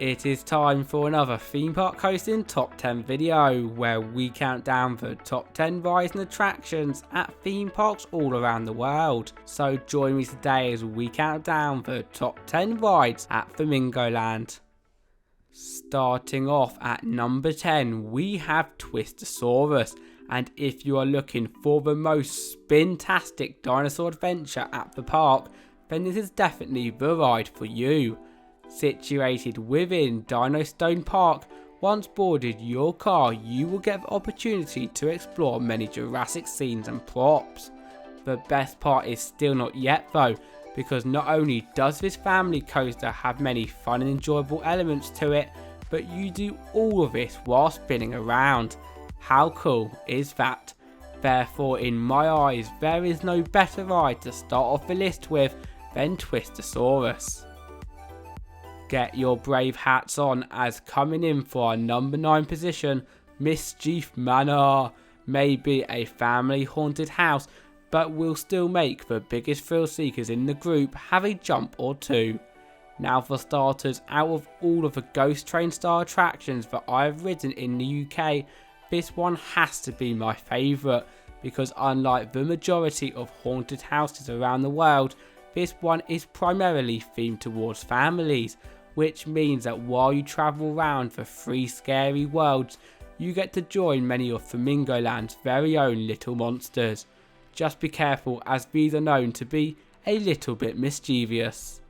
It is time for another theme park coasting top 10 video where we count down the top 10 rides and attractions at theme parks all around the world. So join me today as we count down the top 10 rides at Flamingo Land. Starting off at number 10 we have Twistosaurus, and if you are looking for the most spin-tastic dinosaur adventure at the park, then this is definitely the ride for you. Situated within Dino Stone Park, once boarded your car you will get the opportunity to explore many Jurassic scenes and props. The best part is still not yet though, because not only does this family coaster have many fun and enjoyable elements to it, but you do all of this while spinning around. How cool is that? Therefore in my eyes there is no better ride to start off the list with than Twistosaurus. Get your brave hats on, as coming in for our number 9 position, Mischief Mansion may be a family haunted house, but will still make the biggest thrill seekers in the group have a jump or two. Now for starters, out of all of the ghost train style attractions that I have ridden in the UK, this one has to be my favourite, because unlike the majority of haunted houses around the world, this one is primarily themed towards families, which means that while you travel around the 3 scary worlds, you get to join many of Flamingo Land's very own little monsters. Just be careful, as these are known to be a little bit mischievous.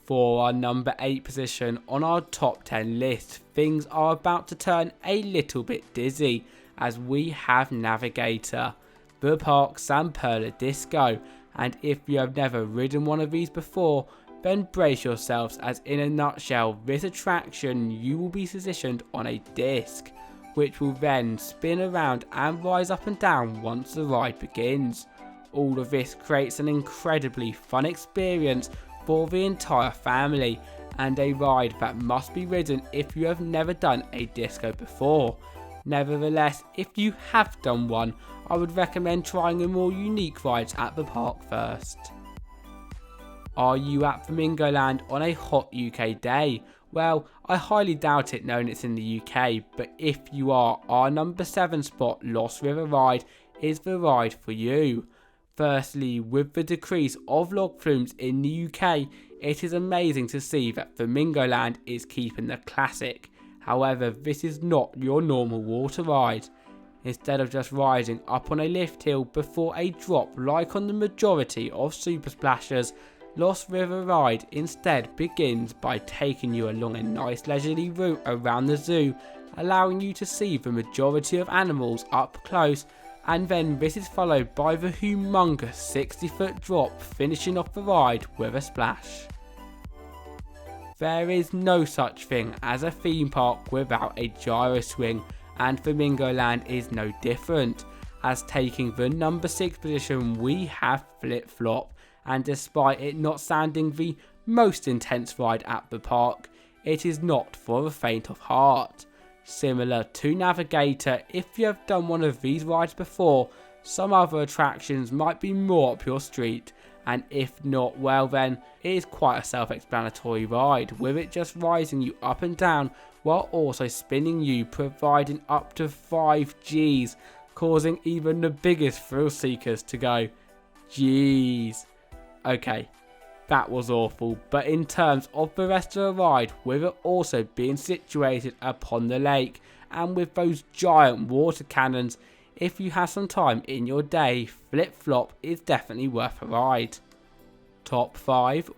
For our number 8 position on our top 10 list, things are about to turn a little bit dizzy, as we have Navigator, the park's Samperla Disco, and if you have never ridden one of these before, then brace yourselves, as in a nutshell this attraction you will be positioned on a disc, which will then spin around and rise up and down once the ride begins. All of this creates an incredibly fun experience for the entire family, and a ride that must be ridden if you have never done a disco before. Nevertheless, if you have done one, I would recommend trying the more unique rides at the park first. Are you at Flamingo Land on a hot UK day? Well, I highly doubt it knowing it's in the UK, but if you are, our number 7 spot, Lost River Ride, is the ride for you. Firstly, with the decrease of log flumes in the UK, it is amazing to see that Flamingo Land is keeping the classic. However, this is not your normal water ride. Instead of just riding up on a lift hill before a drop like on the majority of Super Splashers, Lost River Ride instead begins by taking you along a nice leisurely route around the zoo, allowing you to see the majority of animals up close, and then this is followed by the humongous 60-foot drop, finishing off the ride with a splash. There is no such thing as a theme park without a gyro swing, and Flamingo Land is no different, as taking the number 6 position we have Flip Flop. And despite it not sounding the most intense ride at the park, it is not for the faint of heart. Similar to Navigator, if you have done one of these rides before, some other attractions might be more up your street, and if not, well then, it is quite a self-explanatory ride, with it just rising you up and down while also spinning you, providing up to 5 Gs, causing even the biggest thrill seekers to go, "Jeez." Okay, that was awful, but in terms of the rest of the ride, with it also being situated upon the lake and with those giant water cannons, if you have some time in your day, Flip Flop is definitely worth a ride. Top 5,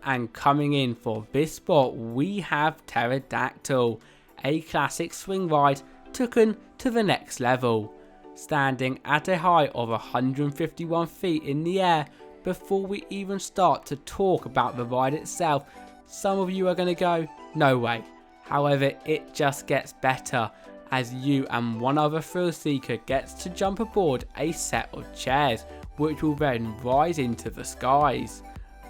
and coming in for this spot we have Pterodactyl, a classic swing ride taken to the next level. Standing at a height of 151 feet in the air, before we even start to talk about the ride itself, some of you are going to go, no way. However, it just gets better, as you and one other thrill seeker gets to jump aboard a set of chairs, which will then rise into the skies.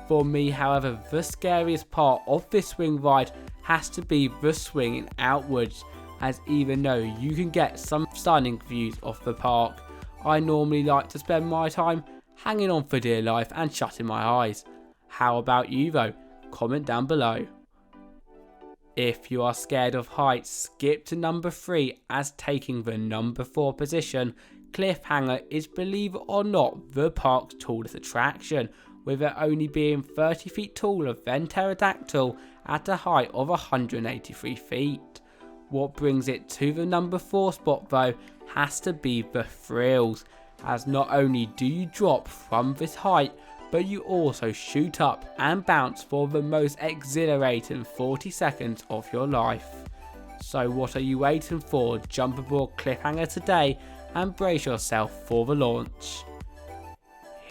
For me, however, the scariest part of this swing ride has to be the swinging outwards, as even though you can get some stunning views of the park, I normally like to spend my time hanging on for dear life and shutting my eyes. How about you though? Comment down below. If you are scared of heights, skip to number 3, as taking the number 4 position, Cliffhanger is, believe it or not, the park's tallest attraction, with it only being 30 feet taller than Pterodactyl at a height of 183 feet. What brings it to the number 4 spot though has to be the thrills, as not only do you drop from this height, but you also shoot up and bounce for the most exhilarating 40 seconds of your life. So what are you waiting for? Jump aboard Cliffhanger today and brace yourself for the launch.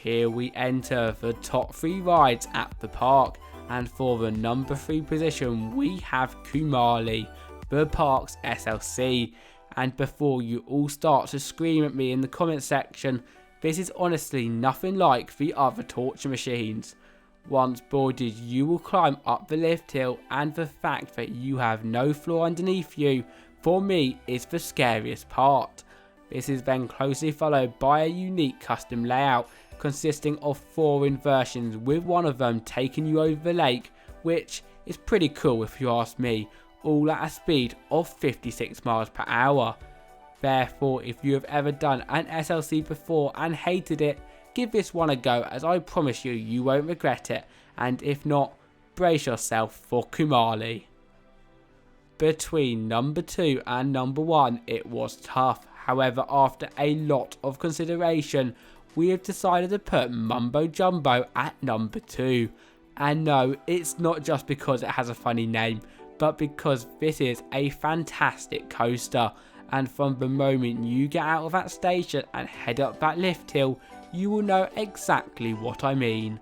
Here we enter the top 3 rides at the park, and for the number 3 position we have Kumali, the park's SLC. And before you all start to scream at me in the comment section, this is honestly nothing like the other torture machines. Once boarded, you will climb up the lift hill, and the fact that you have no floor underneath you, for me, is the scariest part. This is then closely followed by a unique custom layout consisting of 4 inversions, with one of them taking you over the lake, which is pretty cool if you ask me, all at a speed of 56 miles per hour. Therefore, if you have ever done an SLC before and hated it, give this one a go, as I promise you, you won't regret it, and if not, brace yourself for Kumali. Between number 2 and number 1 it was tough, however after a lot of consideration we have decided to put Mumbo Jumbo at number 2. And no, it's not just because it has a funny name, but because this is a fantastic coaster, and from the moment you get out of that station and head up that lift hill, you will know exactly what I mean.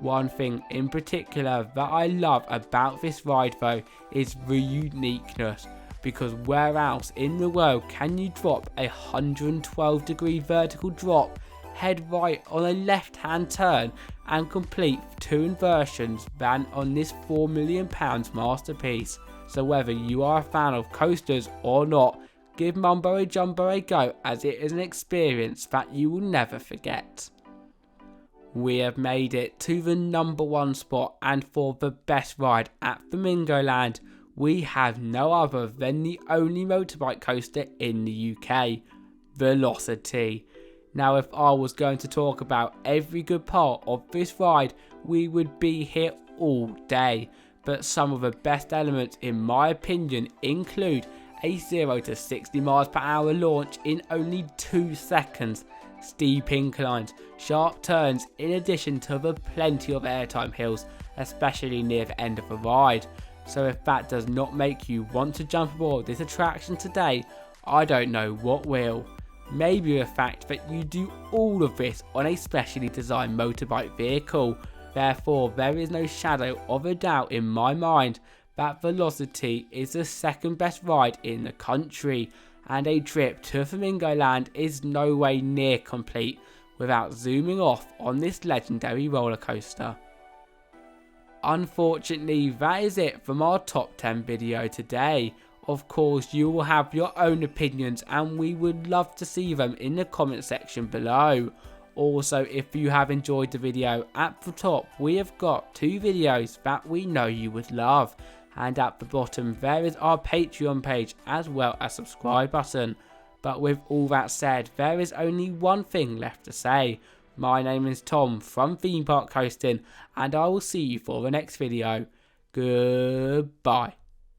One thing in particular that I love about this ride though is the uniqueness, because where else in the world can you drop a 112-degree vertical drop, head right on a left hand turn and complete 2 inversions than on this £4 million masterpiece. So whether you are a fan of coasters or not, give Mumbo Jumbo a go, as it is an experience that you will never forget. We have made it to the number 1 spot, and for the best ride at Flamingo Land, we have no other than the only motorbike coaster in the UK, Velocity. Now if I was going to talk about every good part of this ride, we would be here all day, but some of the best elements in my opinion include a 0 to 60 miles per hour launch in only 2 seconds, steep inclines, sharp turns, in addition to the plenty of airtime hills, especially near the end of the ride. So if that does not make you want to jump aboard this attraction today, I don't know what will. Maybe the fact that you do all of this on a specially designed motorbike vehicle. Therefore, there is no shadow of a doubt in my mind that Velocity is the second best ride in the country, and a trip to Flamingo Land is no way near complete without zooming off on this legendary roller coaster. Unfortunately, that is it from our top 10 video today. Of course, you will have your own opinions and we would love to see them in the comment section below. Also, if you have enjoyed the video, at the top we have got 2 videos that we know you would love, and at the bottom there is our Patreon page as well as subscribe button. But with all that said, there is only one thing left to say. My name is Tom from Theme Park Coastin, and I will see you for the next video. Goodbye.